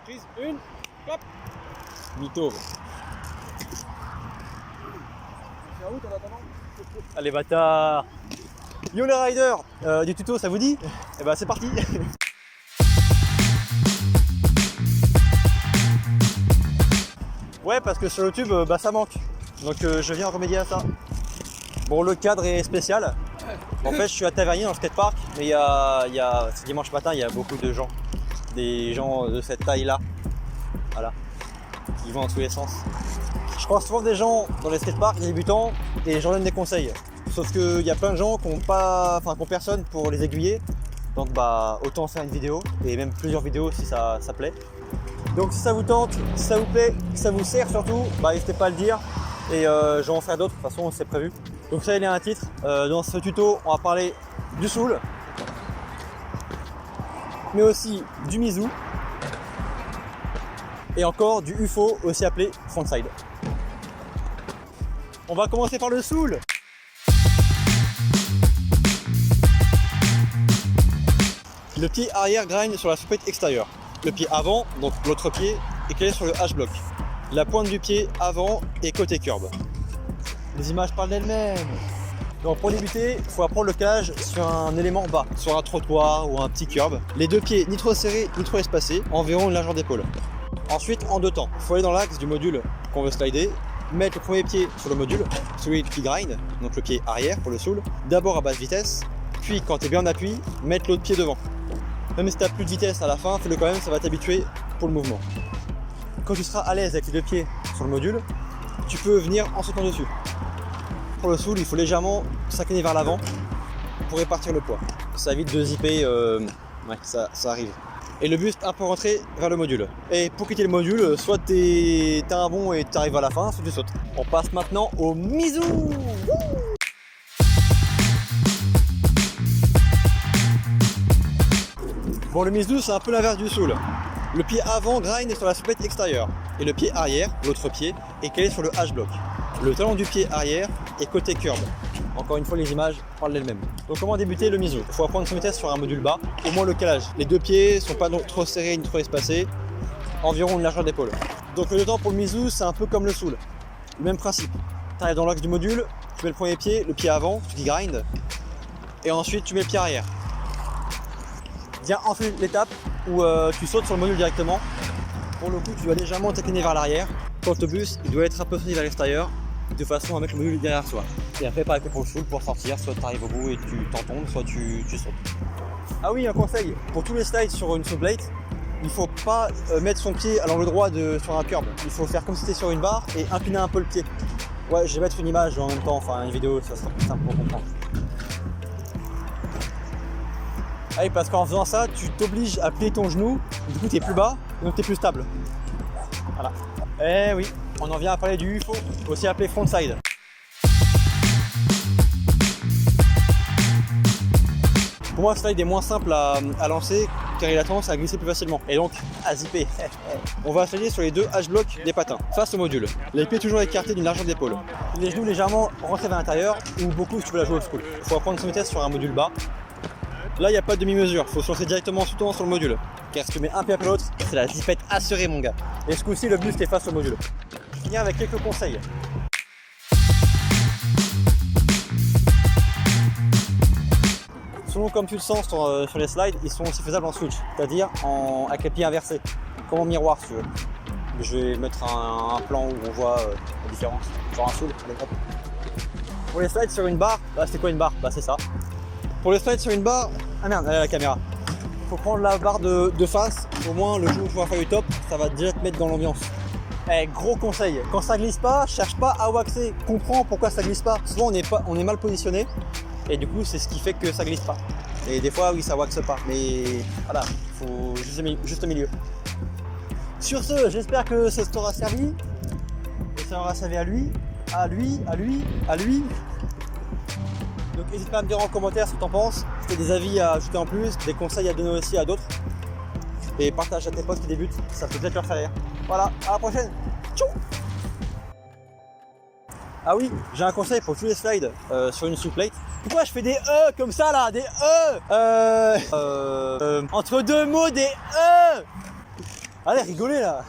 Prise, une, hop. Mytho. C'est en route en attendant. Allez bâtard. Yo les riders, du tuto ça vous dit? Eh ben c'est parti. Ouais, parce que sur YouTube ça manque, donc je viens remédier à ça. Bon, le cadre est spécial. En fait je suis à Tavernier dans le skatepark, mais c'est dimanche matin, il y a beaucoup de gens, des gens de cette taille là, voilà, qui vont dans tous les sens. Je croise souvent des gens dans les skateparks, des débutants, et j'en donne des conseils. Sauf qu'il y a plein de gens qui n'ont personne pour les aiguiller. Donc autant faire une vidéo, et même plusieurs vidéos si ça plaît. Donc si ça vous tente, si ça vous plaît, si ça vous sert surtout, n'hésitez pas à le dire. Et je vais en faire d'autres, de toute façon c'est prévu. Donc ça il y a un titre. Dans ce tuto, on va parler du soul, mais aussi du Mizu, et encore du UFO, aussi appelé frontside. On va commencer par le soul. Le pied arrière grind sur la soupette extérieure. Le pied avant, donc l'autre pied, est calé sur le H-block. La pointe du pied avant est côté curb. Les images parlent d'elles-mêmes. Donc pour débuter, il faut apprendre le calage sur un élément bas, sur un trottoir ou un petit curb. Les deux pieds ni trop serrés ni trop espacés, environ une largeur d'épaule. Ensuite, en deux temps, il faut aller dans l'axe du module qu'on veut slider, mettre le premier pied sur le module, celui qui grind, donc le pied arrière pour le soul, d'abord à basse vitesse, puis quand tu es bien en appui, mettre l'autre pied devant. Même si tu n'as plus de vitesse à la fin, fais-le quand même, ça va t'habituer pour le mouvement. Quand tu seras à l'aise avec les deux pieds sur le module, tu peux venir en sautant dessus. Pour le soul, il faut légèrement s'incliner vers l'avant pour répartir le poids. Ça évite de zipper, ça arrive. Et le buste un peu rentré vers le module. Et pour quitter le module, soit t'as un bond et tu arrives à la fin, soit tu sautes. On passe maintenant au Mizu. Bon, le Mizu c'est un peu l'inverse du soul. Le pied avant grind sur la soupette extérieure et le pied arrière, l'autre pied, est calé sur le H-block. Le talon du pied arrière est côté curb. Encore une fois, les images parlent d'elles-mêmes. Donc comment débuter le Mizu? Il faut apprendre son vitesse sur un module bas, au moins le calage. Les deux pieds ne sont pas trop serrés ni trop espacés, environ une largeur d'épaule. Donc le temps pour le Mizu, c'est un peu comme le soul. Le même principe. Tu arrives dans l'axe du module, tu mets le premier pied, le pied avant, tu dis grind, et ensuite tu mets le pied arrière. Viens ensuite l'étape où tu sautes sur le module directement. Pour le coup, tu dois légèrement t'incliner vers l'arrière. Quand le bus, il doit être un peu tourné vers l'extérieur, de façon à mettre le module derrière soi. Et après, pareil que pour le soul, pour sortir, soit tu arrives au bout et tu t'en tombes, soit tu sautes. Ah oui, un conseil, pour tous les slides sur une soul plate, il ne faut pas mettre son pied à l'angle droit sur un curb. Il faut faire comme si c'était sur une barre et incliner un peu le pied. Ouais, je vais mettre une image en même temps, enfin une vidéo, ça sera plus simple pour comprendre. Ah oui, parce qu'en faisant ça, tu t'obliges à plier ton genou, du coup tu es plus bas, donc tu es plus stable. Voilà. Eh oui, on en vient à parler du UFO, aussi appelé frontside. Pour moi, ce slide est moins simple à lancer car il a tendance à glisser plus facilement et donc à zipper. On va slider sur les deux H-blocs des patins face au module. Les pieds toujours écartés d'une largeur d'épaule. Les genoux légèrement rentrés vers l'intérieur ou beaucoup si tu veux la jouer old school. Il faut apprendre son vitesse sur un module bas. Là, il n'y a pas de demi-mesure, il faut se lancer directement sautant sur le module. Car si tu mets un pied après l'autre, c'est la zipette assurée, mon gars. Et ce coup-ci, le buste est face au module. Je finis avec quelques conseils. Selon comme tu le sens sur les slides, ils sont aussi faisables en switch, c'est-à-dire avec les pieds inversés, comme en miroir si tu veux. Je vais mettre un plan où on voit la différence. Genre un soul, allez hop. Pour les slides sur une barre, c'est quoi une barre? C'est ça. Pour les slides sur une barre, ah merde, elle est la caméra. Faut prendre la barre de face, au moins le jour où tu vas faire du top, ça va déjà te mettre dans l'ambiance. Gros conseil, quand ça glisse pas, cherche pas à waxer, comprends pourquoi ça glisse pas. Souvent on est mal positionné et du coup c'est ce qui fait que ça glisse pas. Et des fois oui ça waxe pas, mais voilà, faut juste au milieu. Sur ce, j'espère que ça t'aura servi, et ça aura servi à lui. Donc n'hésite pas à me dire en commentaire ce que tu en penses, si tu as des avis à ajouter en plus, des conseils à donner aussi à d'autres. Et partage à tes potes qui débutent, ça peut peut-être leur faire rire. Voilà, à la prochaine. Tchou. Ah oui, j'ai un conseil pour tous les slides sur une soul plate. Pourquoi je fais des E comme ça là? Des E entre deux mots, des E. Allez, rigolez là.